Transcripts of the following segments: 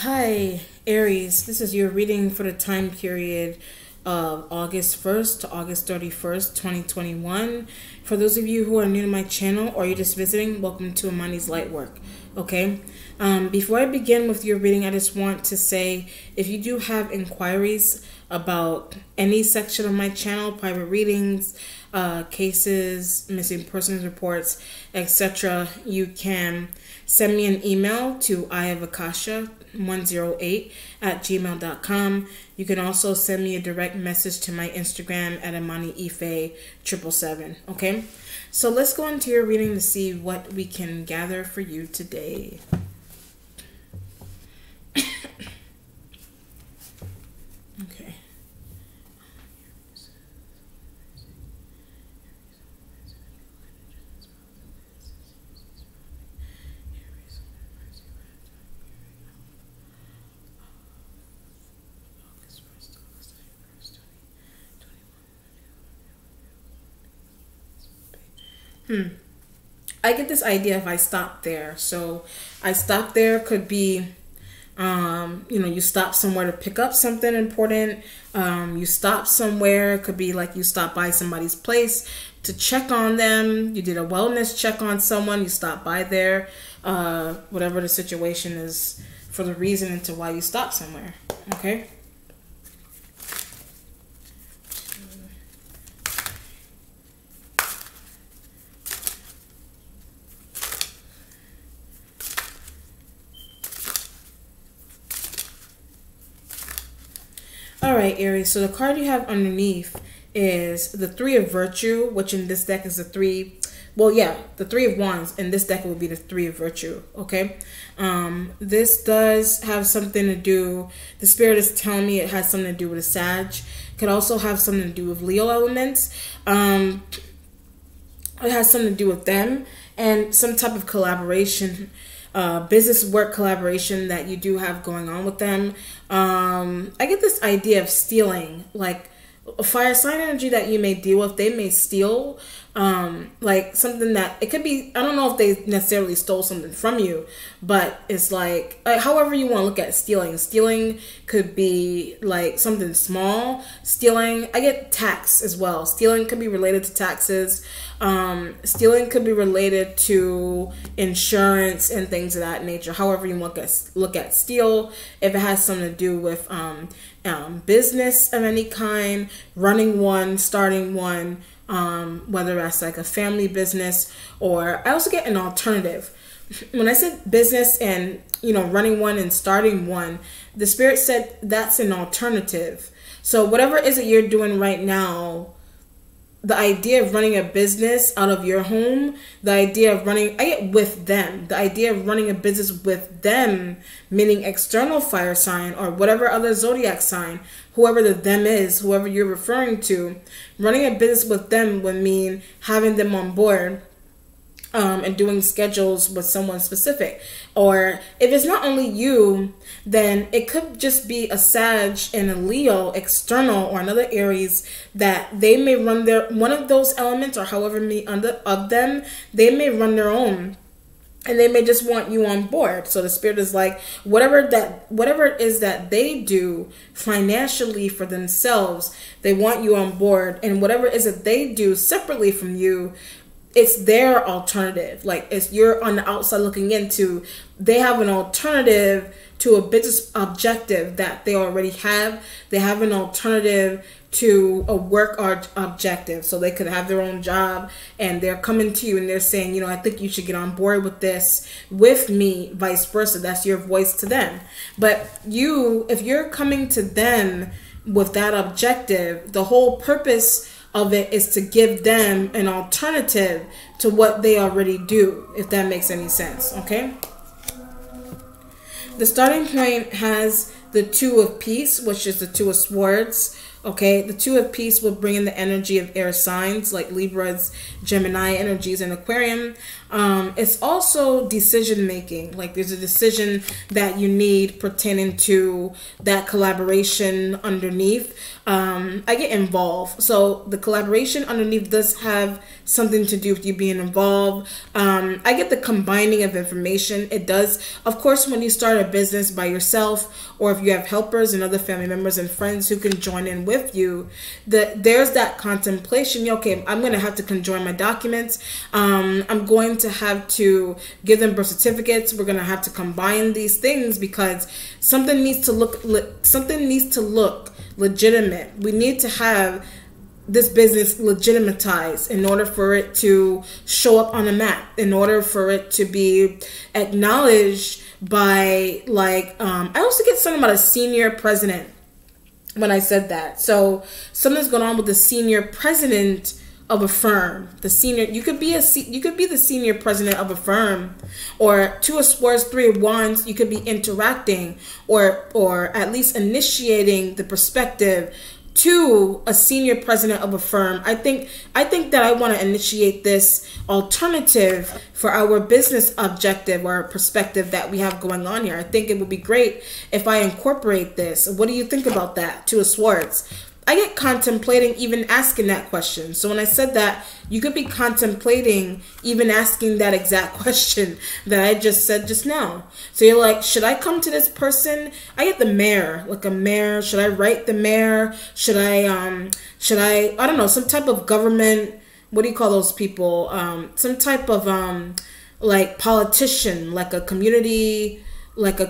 Hi, Aries. This is your reading for the time period of August 1st to August 31st, 2021. For those of you who are new to my channel or you're just visiting, welcome to Amani's Lightwork. Okay? Before I begin with your reading, I just want to say if you do have inquiries about any section of my channel, private readings, cases, missing persons reports, etc., you can send me an email to iavakasha108@gmail.com. You can also send me a direct message to my Instagram at AmaniIfe777. Okay? So let's go into your reading to see what we can gather for you today. Okay. I get this idea if I stop there. So I stop there could be, you stop somewhere to pick up something important. You stop somewhere. It could be like you stop by somebody's place to check on them. You did a wellness check on someone. You stop by there. Whatever the situation is for the reason into why you stop somewhere. Okay. All right, Aries, so the card you have underneath is the Three of Virtue, which in this deck is the Three of Wands. In this deck, it would be the Three of Virtue, okay? This does have something to do, the Spirit is telling me it has something to do with a Sag. Could also have something to do with Leo elements. It has something to do with them and some type of collaboration, business work collaboration that you do have going on with them. I get this idea of stealing, like a fire sign energy that you may deal with. They may steal, like something that it could be. I don't know if they necessarily stole something from you, but it's like however you want to look at stealing. Stealing could be like something small. Stealing, I get tax as well. Stealing could be related to taxes. Stealing could be related to insurance and things of that nature. However you look at steal, if it has something to do with business of any kind, running one, starting one, whether that's like a family business, or I also get an alternative. When I said business and running one and starting one, the Spirit said that's an alternative. So whatever it is that you're doing right now, the idea of running a business out of your home, the idea of running, I get with them, the idea of running a business with them, meaning external fire sign or whatever other zodiac sign, whoever the them is, whoever you're referring to, running a business with them would mean having them on board and doing schedules with someone specific. Or if it's not only you, then it could just be a Sag and a Leo external or another Aries that they may run their one of those elements, or however many of them, they may run their own. And they may just want you on board. So the Spirit is like, whatever it is that they do financially for themselves, they want you on board. And whatever it is that they do separately from you, it's their alternative. Like, it's you're on the outside looking into, they have an alternative to a business objective that they already have. They have an alternative to a work objective. So they could have their own job and they're coming to you and they're saying, I think you should get on board with this with me, vice versa. That's your voice to them. But if you're coming to them with that objective, the whole purpose of it is to give them an alternative to what they already do, if that makes any sense. Okay, the starting point has the Two of Peace, which is the Two of Swords. Okay, the Two of Peace will bring in the energy of air signs like Libras, Gemini energies, and Aquarium. It's also decision making. Like there's a decision that you need pertaining to that collaboration underneath. I get involved. So the collaboration underneath does have something to do with you being involved. I get the combining of information. It does. Of course, when you start a business by yourself, or if you have helpers and other family members and friends who can join in with you, there's that contemplation. Okay, I'm going to have to conjoin my documents. I'm going to have to give them birth certificates. We're going to have to combine these things because something needs to look legitimate. We need to have this business legitimatized in order for it to show up on a map, in order for it to be acknowledged by, like, I also get something about a senior president when I said that. So something's going on with the senior president of a firm. The senior, you could be the senior president of a firm, or Two of Swords, Three of Wands. You could be interacting or at least initiating the perspective to a senior president of a firm. I think that I want to initiate this alternative for our business objective or perspective that we have going on here. I think it would be great if I incorporate this. What do you think about that? Two of Swords. I get contemplating even asking that question. So when I said that, you could be contemplating even asking that exact question that I just said just now. So you're like, should I come to this person? I get the mayor, like a mayor. Should I write the mayor? Should I don't know, some type of government, what do you call those people? Some type of like politician, like a community, like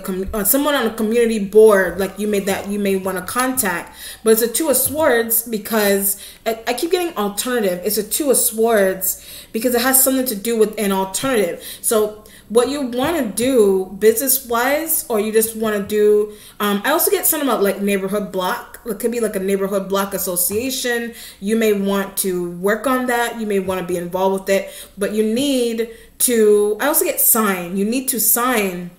someone on a community board, like you may want to contact. But it's a Two of Swords because I keep getting alternative. It's a Two of Swords because it has something to do with an alternative. So what you want to do business wise, or you just want to do, I also get something about like neighborhood block. It could be like a neighborhood block association. You may want to work on that. You may want to be involved with it, but you need to, I also get sign. You need to sign.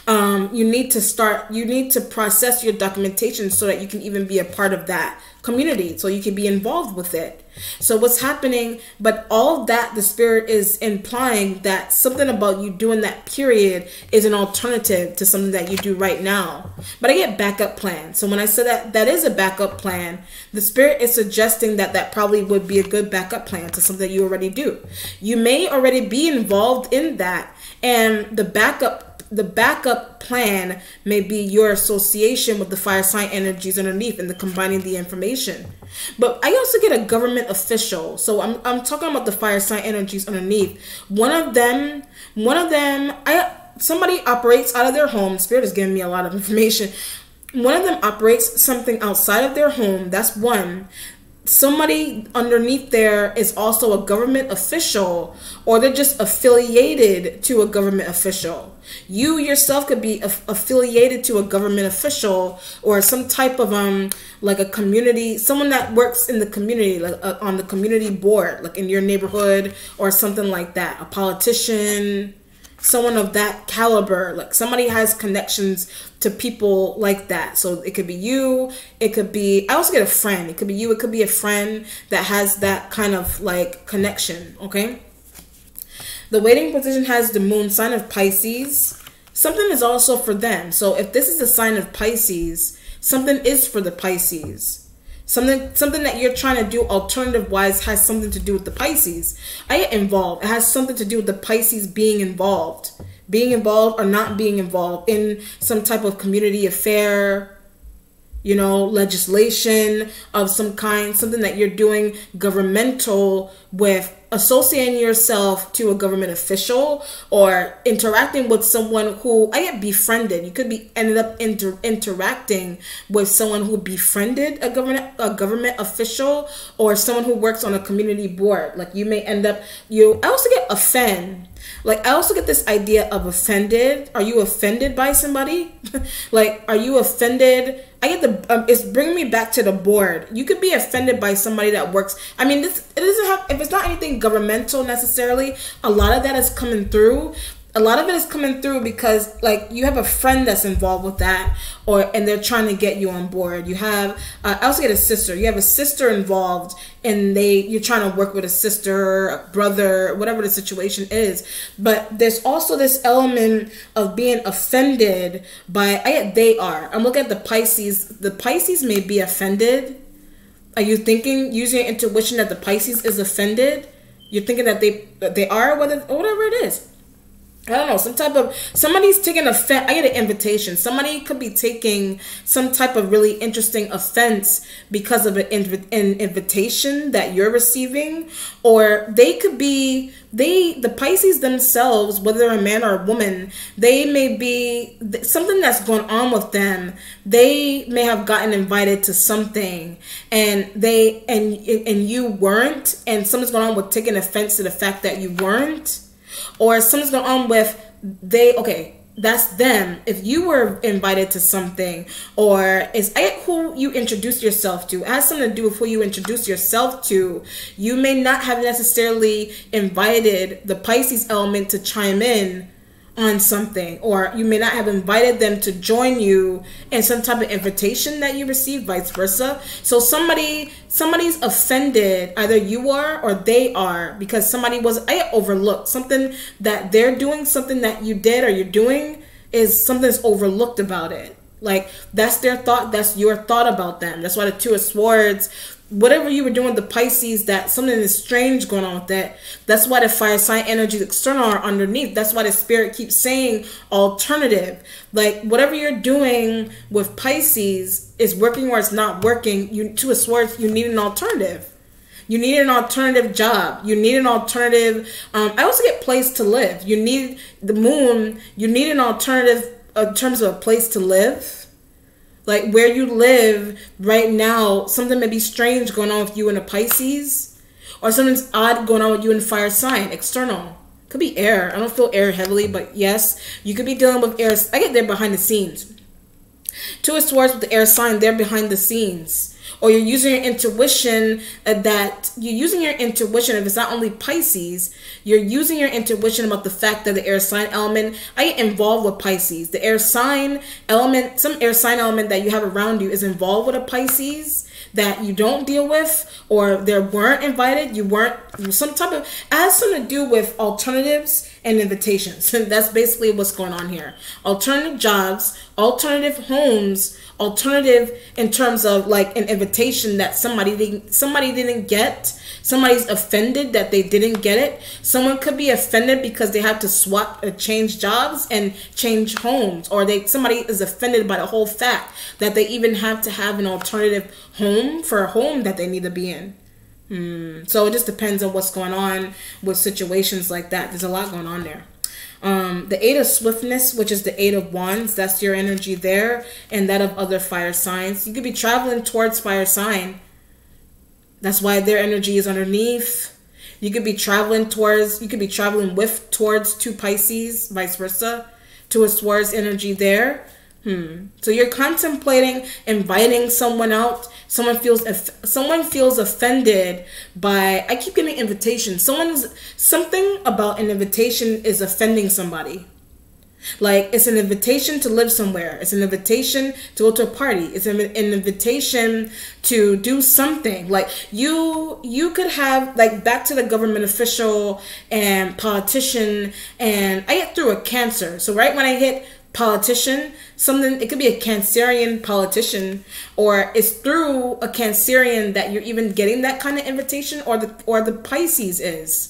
You need to process your documentation so that you can even be a part of that community, so you can be involved with it. So what's happening, but all of that, the spirit is implying that something about you doing that period is an alternative to something that you do right now. But I get backup plan. So when I say that is a backup plan, the spirit is suggesting that that probably would be a good backup plan to something that you already do. You may already be involved in that, and the backup plan may be your association with the fire sign energies underneath and the combining the information. But I also get a government official. So I'm talking about the fire sign energies underneath. One of them, somebody operates out of their home. Spirit is giving me a lot of information. One of them operates something outside of their home. That's one. Somebody underneath there is also a government official, or they're just affiliated to a government official. You yourself could be affiliated to a government official, or some type of like a community, someone that works in the community, like on the community board, like in your neighborhood or something like that. A politician, someone of that caliber, like somebody has connections to people like that. So it could be you, it could be, I also get a friend. It could be you, it could be a friend that has that kind of like connection, okay? The waiting position has the moon sign of Pisces. Something is also for them. So if this is a sign of Pisces, something is for the Pisces. Something that you're trying to do alternative wise has something to do with the Pisces. I get involved. It has something to do with the Pisces being involved or not being involved in some type of community affair, you know, legislation of some kind, something that you're doing governmental with, associating yourself to a government official or interacting with someone who, I get befriended. You could be ended up interacting with someone who befriended a government official, or someone who works on a community board. Like you may end up, I also get offend. Like I also get this idea of offended. Are you offended by somebody? Like, are you offended? I get the, it's bringing me back to the board. You could be offended by somebody that works. I mean, it doesn't have, if it's not anything governmental necessarily, a lot of that is coming through. a lot of it is coming through because like you have a friend that's involved with that, and they're trying to get you on board. You have I also get a sister. You have a sister involved, and you're trying to work with a sister, a brother, whatever the situation is. But there's also this element of being offended by they are. I'm looking at the Pisces. The Pisces may be offended. Are you thinking, using your intuition, that the Pisces is offended? You're thinking that they are, whatever it is. I don't know, somebody's taking offense. I get an invitation. Somebody could be taking some type of really interesting offense because of an invitation that you're receiving. Or they could be, the Pisces themselves, whether they're a man or a woman, they may be, something that's going on with them. They may have gotten invited to something and you weren't, and something's going on with taking offense to the fact that you weren't. Or something's going on with that's them. If you were invited to something, or who you introduce yourself to, it has something to do with who you introduce yourself to. You may not have necessarily invited the Pisces element to chime in on something, or you may not have invited them to join you in some type of invitation that you received, vice versa. So somebody's offended, either you are or they are, because somebody was overlooked. Something that they're doing, something that you did or you're doing, is something that's overlooked about it. Like, that's their thought, that's your thought about them. That's why the Two of Swords, whatever you were doing with the Pisces, that something is strange going on with that. That's why the fire sign energies external are underneath. That's why the spirit keeps saying alternative. Like, whatever you're doing with Pisces is working or it's not working. Two of Swords, you need an alternative. You need an alternative job. You need an alternative. I also get place to live. You need the moon. You need an alternative in terms of a place to live. Like, where you live right now, something may be strange going on with you in a Pisces, or something's odd going on with you in fire sign, external. Could be air. I don't feel air heavily, but yes, you could be dealing with air. I get there behind the scenes. Two of Swords with the air sign, they're behind the scenes. Or you're using your intuition, if it's not only Pisces, you're using your intuition about the fact that the air sign element, I get involved with Pisces. The air sign element, some air sign element that you have around you is involved with a Pisces that you don't deal with, or they weren't invited, you weren't, some type of, it has something to do with alternatives and invitations. That's basically what's going on here. Alternative jobs, alternative homes, alternative in terms of like an invitation that somebody didn't get. Somebody's offended that they didn't get it. Someone could be offended because they have to change jobs and change homes, or somebody is offended by the whole fact that they even have to have an alternative home for a home that they need to be in. So it just depends on what's going on with situations like that. There's a lot going on there. The Eight of Swiftness, which is the Eight of Wands, that's your energy there, and that of other fire signs. You could be traveling towards fire sign. That's why their energy is underneath. You could be traveling towards two Pisces, vice versa. Two of Swords energy there. So you're contemplating inviting someone out. Someone feels offended by, I keep getting invitations. Something about an invitation is offending somebody. Like, it's an invitation to live somewhere. It's an invitation to go to a party. It's an invitation to do something. Like, you could have, like, back to the government official and politician, and I get through a Cancer. So right when I hit politician, it could be a Cancerian politician, or it's through a Cancerian that you're even getting that kind of invitation, or the Pisces is.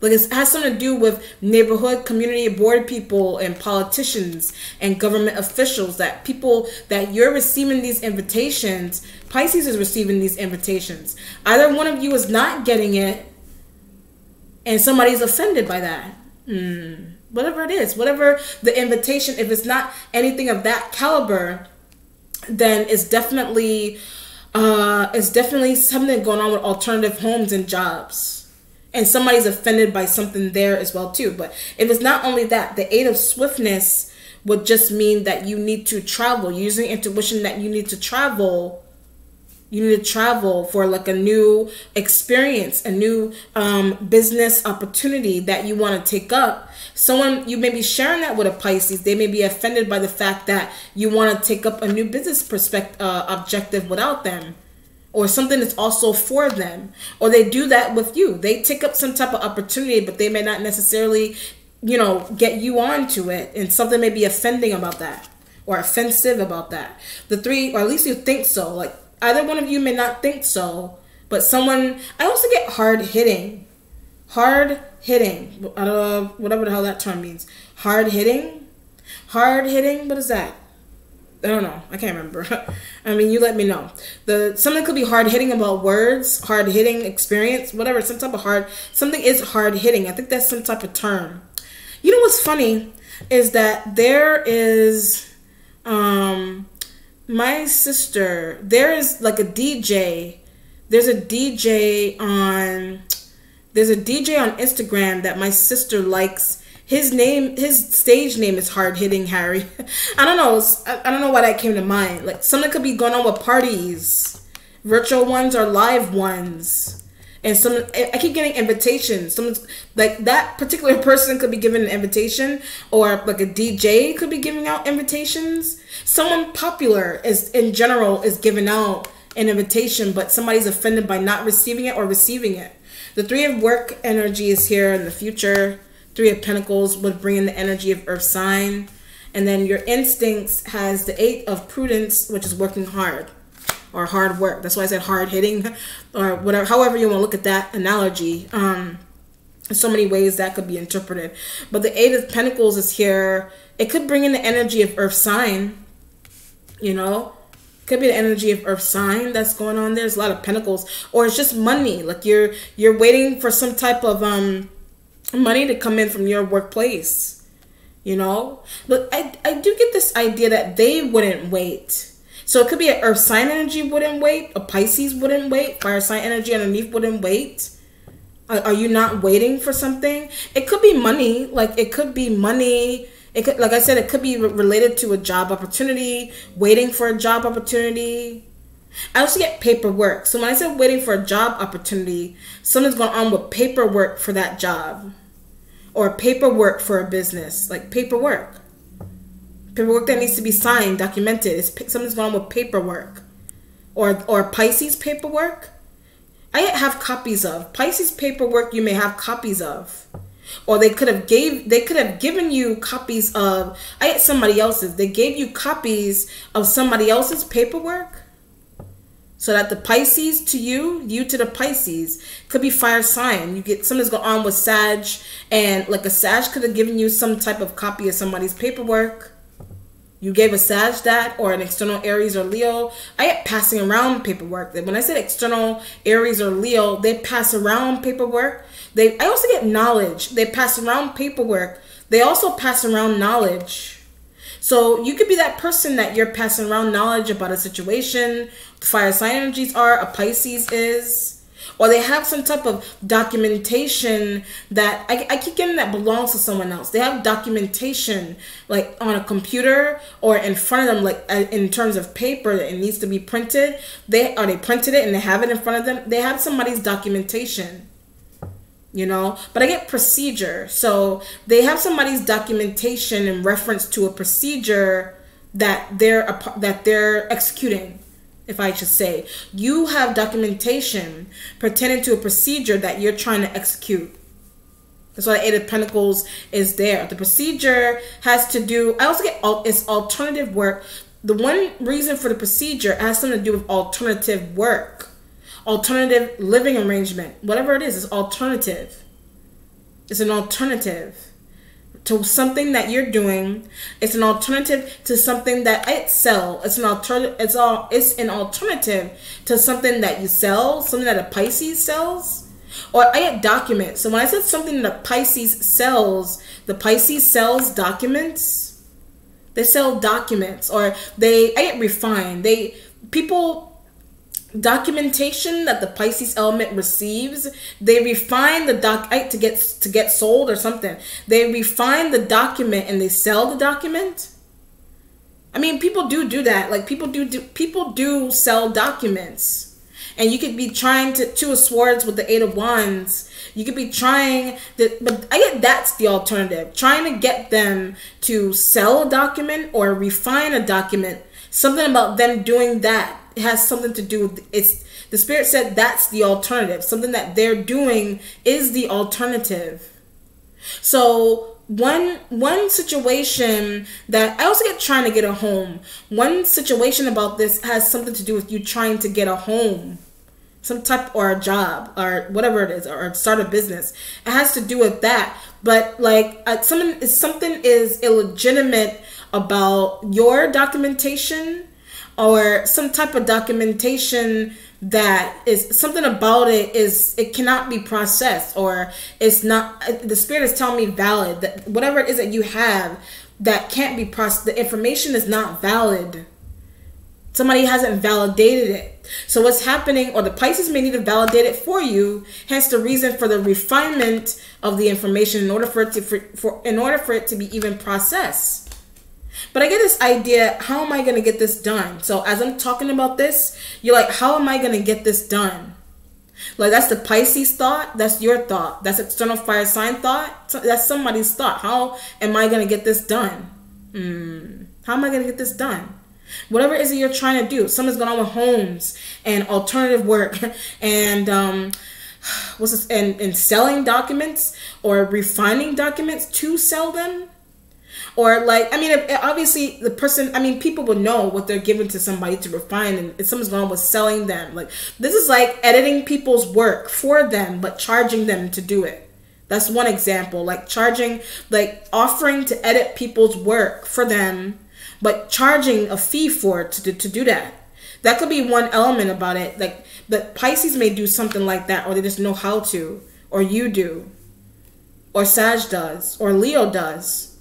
Like, it has something to do with neighborhood, community board people and politicians and government officials, that you're receiving these invitations. Pisces is receiving these invitations. Either one of you is not getting it and somebody's offended by that. Whatever it is, whatever the invitation, if it's not anything of that caliber, then it's definitely something going on with alternative homes and jobs. And somebody's offended by something there as well too. But if it's not only that, the Eight of Swiftness would just mean that you need to travel. Using intuition that you need to travel You need to travel for like a new experience, a new business opportunity that you want to take up. Someone, you may be sharing that with a Pisces. They may be offended by the fact that you want to take up a new business objective without them, or something that's also for them. Or they do that with you. They take up some type of opportunity, but they may not necessarily, you know, get you onto it. And something may be offending about that, or offensive about that. The three, or at least you think so. Like, either one of you may not think so, but someone, I also get hard hitting. Hard hitting. Whatever the hell that term means. Hard hitting? Hard hitting? What is that? I don't know. I can't remember. I mean, you let me know. Something could be hard hitting about words, hard hitting experience, whatever. Some type of something is hard hitting. I think that's some type of term. You know what's funny is that there is, my sister, there is like a DJ. There's a DJ on Instagram that my sister likes. His stage name is Hard Hitting Harry. I don't know why that came to mind. Like, something could be going on with parties, virtual ones or live ones. And I keep getting invitations. Someone's like, that particular person could be given an invitation, or like a DJ could be giving out invitations. Someone popular in general is giving out an invitation, but somebody's offended by not receiving it or receiving it. The Three of Work energy is here in the future. Three of Pentacles would bring in the energy of Earth sign. And then your instincts has the Eight of Prudence, which is working hard, or hard work. That's why I said hard hitting, or whatever, however you want to look at that analogy. So many ways that could be interpreted. But the Eight of Pentacles is here. It could bring in the energy of Earth sign, you know. Could be the energy of Earth sign that's going on. There's a lot of Pentacles. Or it's just money. Like you're waiting for some type of money to come in from your workplace, you know. But I do get this idea that they wouldn't wait. So it could be an Earth sign energy wouldn't wait, a Pisces wouldn't wait, fire sign energy underneath wouldn't wait. Are you not waiting for something? It could be money. Like, it could be money. It could, like I said, it could be related to a job opportunity, waiting for a job opportunity. I also get paperwork. So when I said waiting for a job opportunity, something's going on with paperwork for that job, or paperwork for a business, like paperwork. Paperwork that needs to be signed, documented. Something's going on with paperwork. Or Pisces paperwork. I have copies of. Pisces paperwork you may have copies of. Or they could have given you copies of, I had somebody else's. They gave you copies of somebody else's paperwork. So that the Pisces to you to the Pisces, could be fire sign. You get something's going on with Sag, and like a Sag could have given you some type of copy of somebody's paperwork. You gave a Sag that, or an external Aries or Leo. I get passing around paperwork. When I said external Aries or Leo, they pass around paperwork. I also get knowledge. They pass around paperwork. They also pass around knowledge. So you could be that person that you're passing around knowledge about a situation. The fire sign energies are, a Pisces is. Or they have some type of documentation that, I keep getting that belongs to someone else. They have documentation like on a computer or in front of them, like in terms of paper that it needs to be printed. They printed it and they have it in front of them. They have somebody's documentation, you know. But I get procedure. So they have somebody's documentation in reference to a procedure that they're executing. If I should say, you have documentation pertaining to a procedure that you're trying to execute. That's why the Eight of Pentacles is there. The procedure has to do, I also get, it's alternative work. The one reason for the procedure has something to do with alternative work, alternative living arrangement, whatever it is, it's alternative. It's an alternative to something that you're doing. It's an alternative to something that I sell. It's an alternative. It's an alternative to something that you sell, something that a Pisces sells. Or I get documents. So when I said something that a Pisces sells, the Pisces sells documents. They sell documents, or I get refined. Documentation that the Pisces element receives, they refine the to get sold or something. They refine the document and they sell the document. I mean, people do that. Like people do sell documents, and you could be trying to Two of Swords with the Eight of Wands. You could be trying to, but I get that's the alternative. Trying to get them to sell a document or refine a document. Something about them doing that has something to do with it's. The Spirit said that's the alternative. Something that they're doing is the alternative. So one situation that I also get trying to get a home. One situation about this has something to do with you trying to get a home, some type, or a job, or whatever it is, or start a business. It has to do with that. But like something is illegitimate about your documentation, or some type of documentation that is something about it cannot be processed, or it's not, the Spirit is telling me valid, that whatever it is that you have that can't be processed, the information is not valid. Somebody hasn't validated it. So what's happening, or the Pisces may need to validate it for you, hence the reason for the refinement of the information in order for it to be even processed. But I get this idea, how am I going to get this done? So as I'm talking about this, you're like, how am I going to get this done? Like, that's the Pisces thought. That's your thought. That's external fire sign thought. That's somebody's thought. How am I going to get this done? How am I going to get this done? Whatever it is that you're trying to do. Something's going on with homes and alternative work and what's this? And selling documents or refining documents to sell them. Or like, I mean, obviously the person, I mean, people would know what they're giving to somebody to refine, and if something's going on with selling them. Like, this is like editing people's work for them, but charging them to do it. That's one example. Like charging, like offering to edit people's work for them, but charging a fee for it to do that. That could be one element about it. Like, but Pisces may do something like that, or they just know how to, or you do, or Sag does, or Leo does.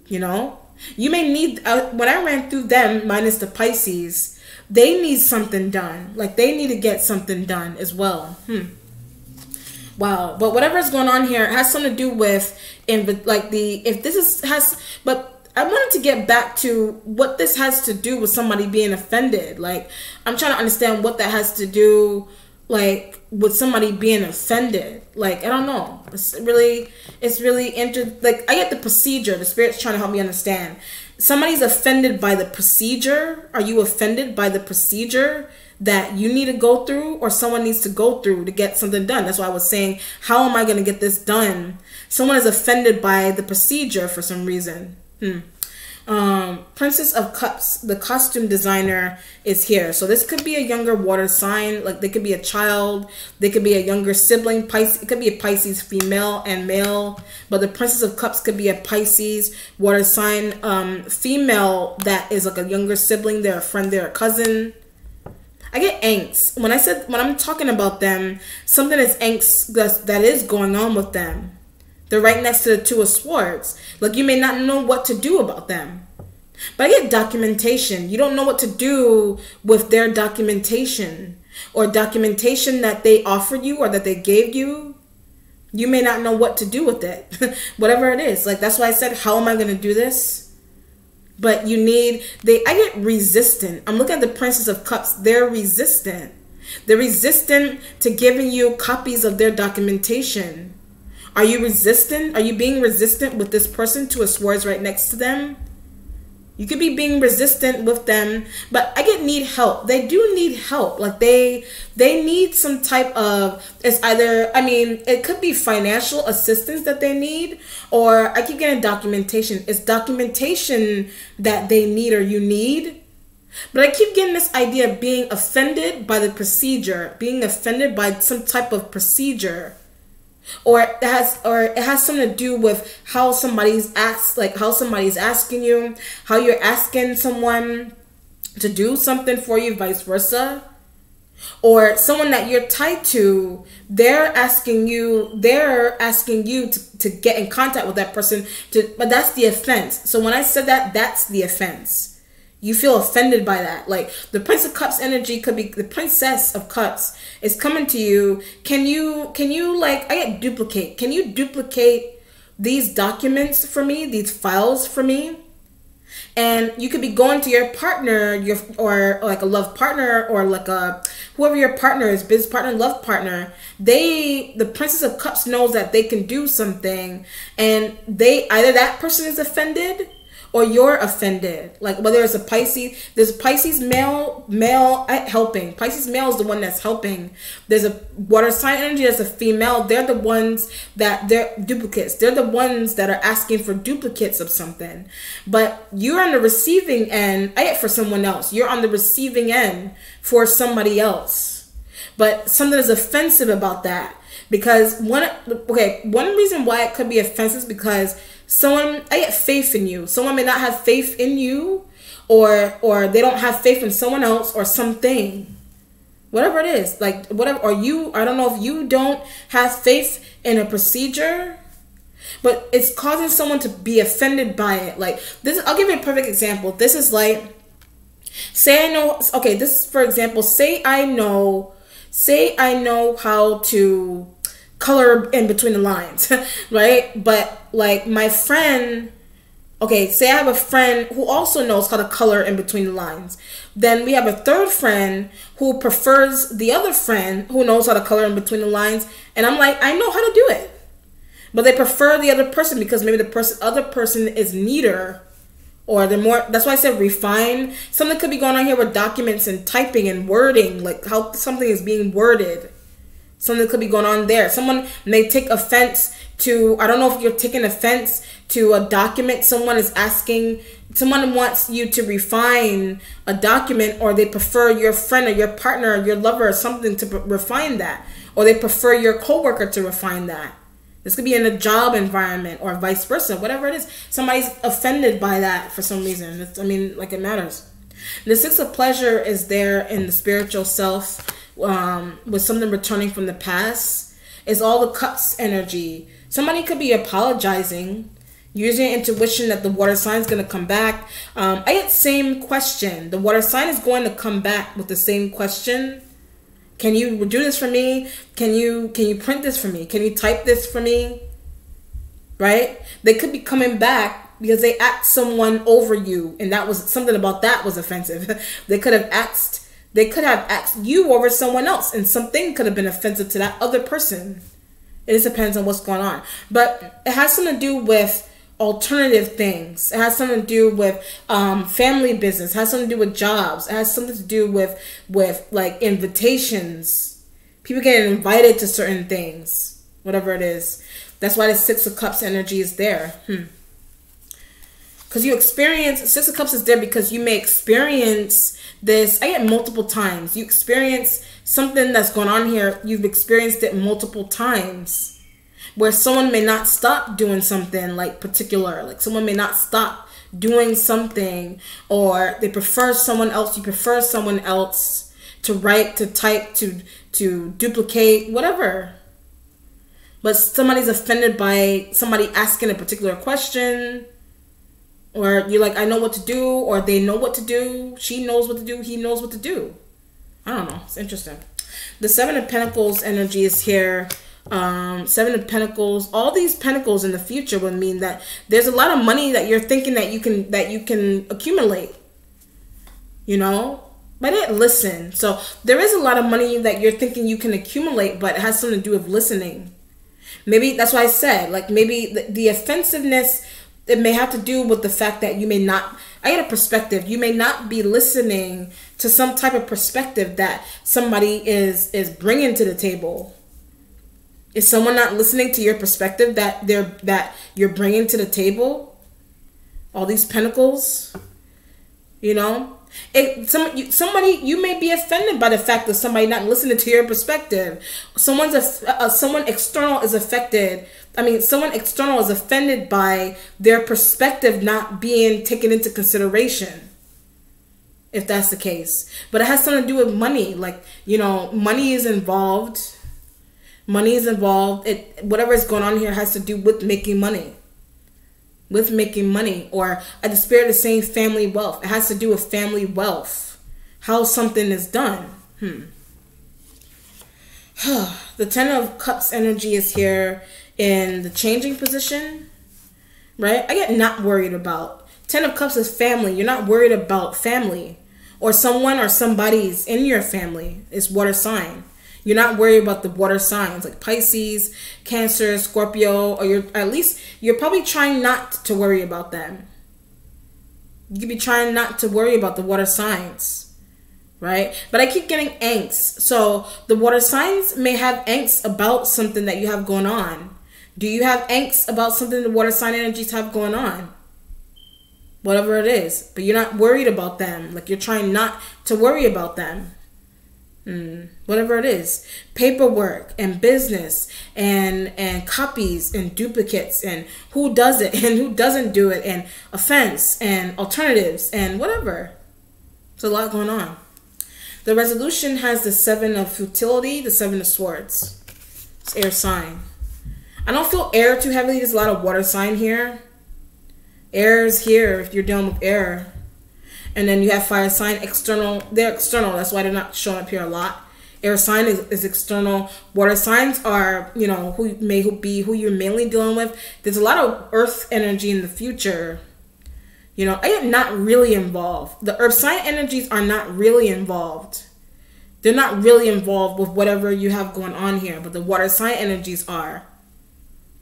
You know, you may need, when I ran through them, minus the Pisces, they need something done. Like, they need to get something done as well. Wow. But whatever is going on here, it has something to do with, but I wanted to get back to what this has to do with somebody being offended. Like, I'm trying to understand what that has to do, like, with somebody being offended. Like, I don't know. It's really like, I get the procedure. The Spirit's trying to help me understand. Somebody's offended by the procedure. Are you offended by the procedure that you need to go through, or someone needs to go through to get something done? That's why I was saying, how am I going to get this done? Someone is offended by the procedure for some reason. Princess of Cups, the costume designer, is here. So this could be a younger water sign. Like, they could be a child, they could be a younger sibling. Pisces, it could be a Pisces female and male, but the Princess of Cups could be a Pisces water sign female that is like a younger sibling. They're a friend, they're a cousin. I get angst when I'm talking about them. Something is angst that is going on with them. They're right next to the Two of Swords. Like, you may not know what to do about them. But I get documentation. You don't know what to do with their documentation, or documentation that they offered you or that they gave you. You may not know what to do with it. Whatever it is. Like, that's why I said, how am I going to do this? But I get resistant. I'm looking at the Princess of Cups. They're resistant. They're resistant to giving you copies of their documentation. Are you resistant? Are you being resistant with this person? Two of Swords right next to them. You could be being resistant with them, but I need help. They do need help. Like, they need some type of, it's either, I mean, it could be financial assistance that they need, or I keep getting documentation. It's documentation that they need or you need. But I keep getting this idea of being offended by the procedure, being offended by some type of procedure. Or it has something to do with how somebody's asking you, how you're asking someone to do something for you, vice versa. Or someone that you're tied to, they're asking you to get in contact with that person, but that's the offense. So when I said that, that's the offense. You feel offended by that. Like, the Prince of Cups energy could be, the Princess of Cups is coming to you. Can you like, I get duplicate. Can you duplicate these documents for me, these files for me? And and you could be going to your partner, or like a love partner, or like a whoever your partner is, business partner, love partner. The Princess of Cups knows that they can do something, and either that person is offended or you're offended. Like whether it's a Pisces, there's a Pisces male helping. Pisces male is the one that's helping. There's a water sign energy that's a female. They're the ones they're duplicates. They're the ones that are asking for duplicates of something. But you're on the receiving end, for someone else. You're on the receiving end for somebody else. But something is offensive about that. Because one reason why it could be offensive is because I get faith in you. Someone may not have faith in you, or they don't have faith in someone else or something. Whatever it is, like whatever, or I don't know if you don't have faith in a procedure, but it's causing someone to be offended by it. Like this, I'll give you a perfect example. This is like, say I know, okay, this is for example, say I know how to color in between the lines, right? But like my friend, okay, say I have a friend who also knows how to color in between the lines. Then we have a third friend who prefers the other friend who knows how to color in between the lines. And I'm like, I know how to do it. But they prefer the other person because maybe the other person is neater, or they're more, that's why I said refine. Something could be going on here with documents and typing and wording, like how something is being worded. Something could be going on there. Someone may take offense to, I don't know if you're taking offense to a document. Someone wants you to refine a document, or they prefer your friend or your partner or your lover or something to refine that. Or they prefer your coworker to refine that. This could be in a job environment or vice versa, whatever it is. Somebody's offended by that for some reason. It matters. The Six of Pleasure is there in the spiritual self. With something returning from the past. Is all the cups energy. Somebody could be apologizing, using intuition that the water sign is going to come back. I get same question. The water sign is going to come back with the same question. Can you do this for me? Can you print this for me? Can you type this for me? Right? They could be coming back because they asked someone over you, and that was something about that was offensive. They could have asked you over someone else, and something could have been offensive to that other person. It just depends on what's going on. But it has something to do with alternative things. It has something to do with family business. It has something to do with jobs. It has something to do with like invitations. People getting invited to certain things. Whatever it is. That's why the Six of Cups energy is there. Because you experience, Six of Cups is there because you may experience this, I get multiple times. You experience something that's going on here. You've experienced it multiple times. Where someone may not stop doing something like particular. Like someone may not stop doing something. Or they prefer someone else. You prefer someone else to write, to type, to duplicate, whatever. But somebody's offended by somebody asking a particular question. Or you're like, I know what to do, or they know what to do. She knows what to do. He knows what to do. I don't know. It's interesting. The Seven of Pentacles energy is here. Seven of Pentacles. All these pentacles in the future would mean that there's a lot of money that you're thinking that you can accumulate. You know? But I didn't listen. So there is a lot of money that you're thinking you can accumulate, but it has something to do with listening. Maybe that's why I said, like, maybe the offensiveness, it may have to do with the fact that you may not, I get a perspective, you may not be listening to some type of perspective that somebody is bringing to the table. Is someone not listening to your perspective that you're bringing to the table? All these pentacles, you know? Somebody, you may be offended by the fact that somebody not listening to your perspective. Someone external is affected. Someone external is offended by their perspective not being taken into consideration. If that's the case. But it has something to do with money. Like, you know, money is involved. Money is involved. Whatever is going on here has to do with making money. With making money. Or the spirit is saying family wealth. It has to do with family wealth. How something is done. The Ten of Cups energy is here in the changing position. Right? I get not worried about Ten of Cups is family. You're not worried about family or someone or somebody's in your family. It's water sign. You're not worried about the water signs like Pisces, Cancer, Scorpio, or you're probably trying not to worry about them. You could be trying not to worry about the water signs, right? But I keep getting angst. So the water signs may have angst about something that you have going on. Do you have angst about something the water sign energies have going on? Whatever it is. But you're not worried about them. Like you're trying not to worry about them. Whatever it is. Paperwork and business and copies and duplicates and who does it and who doesn't do it and offense and alternatives and whatever. There's a lot going on. The resolution has the 7 of futility, the 7 of swords. It's air sign. I don't feel air too heavily. There's a lot of water sign here. Air is here if you're dealing with air. And then you have fire sign, external. They're external. That's why they're not showing up here a lot. Air sign is external. Water signs are, you know, who you're mainly dealing with. There's a lot of earth energy in the future. You know, I am not really involved. The earth sign energies are not really involved. They're not really involved with whatever you have going on here. But the water sign energies are.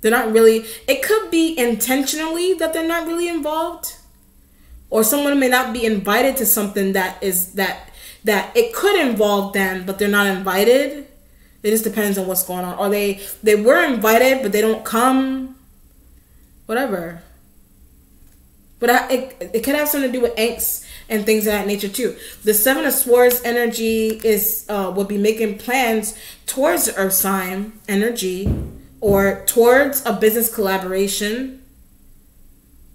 They're not really. It could be intentionally that they're not really involved. Or someone may not be invited to something that it could involve them, but they're not invited. It just depends on what's going on. Or they were invited, but they don't come. Whatever. But it could have something to do with angst and things of that nature too. The 7 of Swords energy will be making plans towards the earth sign energy or towards a business collaboration.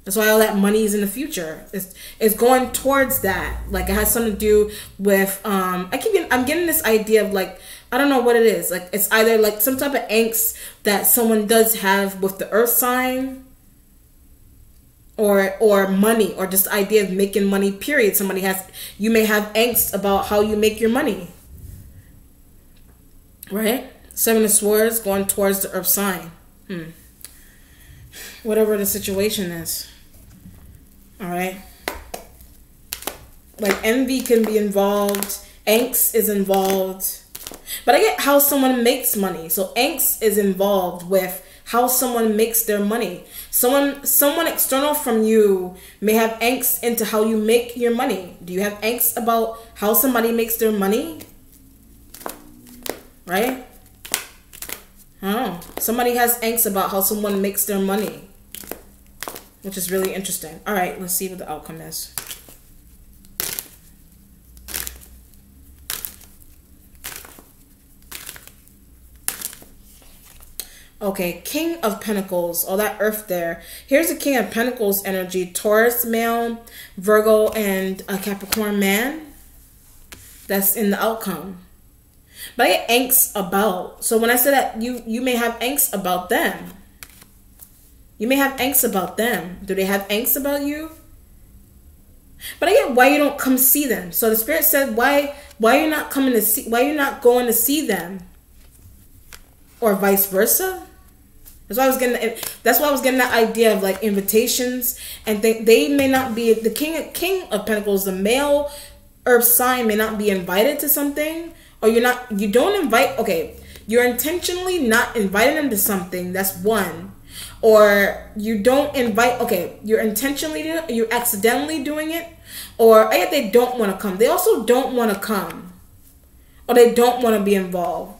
That's why all that money is in the future. It's going towards that. Like it has something to do with I'm getting this idea of like, I don't know what it is. Like it's either like some type of angst that someone does have with the earth sign or money, or just the idea of making money, period. You may have angst about how you make your money. Right? 7 of Swords going towards the earth sign. Whatever the situation is. All right. Like envy can be involved. Angst is involved. But I get how someone makes money. So angst is involved with how someone makes their money. Someone external from you may have angst into how you make your money. Do you have angst about how somebody makes their money? Right? I don't know. Somebody has angst about how someone makes their money, which is really interesting. All right, let's see what the outcome is. Okay, King of Pentacles, all that earth there. Here's the King of Pentacles energy. Taurus male, Virgo, and a Capricorn man. That's in the outcome. But I get angst about. So when I say that, you may have angst about them. You may have angst about them. Do they have angst about you? But I get why you don't come see them. So the Spirit said, why you're not coming to see, why you're not going to see them, or vice versa. That's why I was getting that idea of like invitations, and they may not be the King of Pentacles, the male earth sign may not be invited to something, or you don't invite. Okay, you're intentionally not inviting them to something. That's one. Or you don't invite, okay, you're accidentally doing it, or I guess they don't want to come. They also don't want to come, or they don't want to be involved.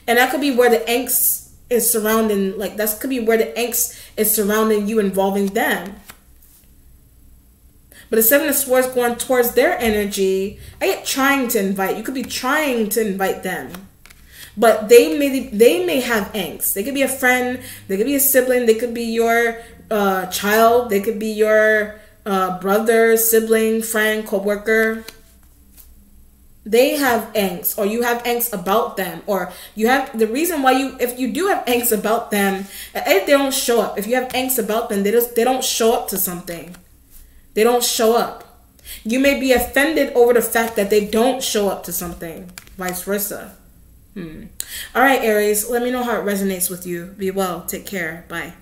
And that could be where the angst is surrounding, like that could be where the angst is surrounding you involving them. But the 7 of Swords going towards their energy, I get trying to invite. You could be trying to invite them. But they may have angst. They could be a friend. They could be a sibling. They could be your child. They could be your brother, sibling, friend, co-worker. They have angst, or you have angst about them, or you have the reason why if you do have angst about them, if they don't show up, if you have angst about them, they don't show up to something. They don't show up. You may be offended over the fact that they don't show up to something, vice versa. All right, Aries, let me know how it resonates with you. Be well. Take care. Bye.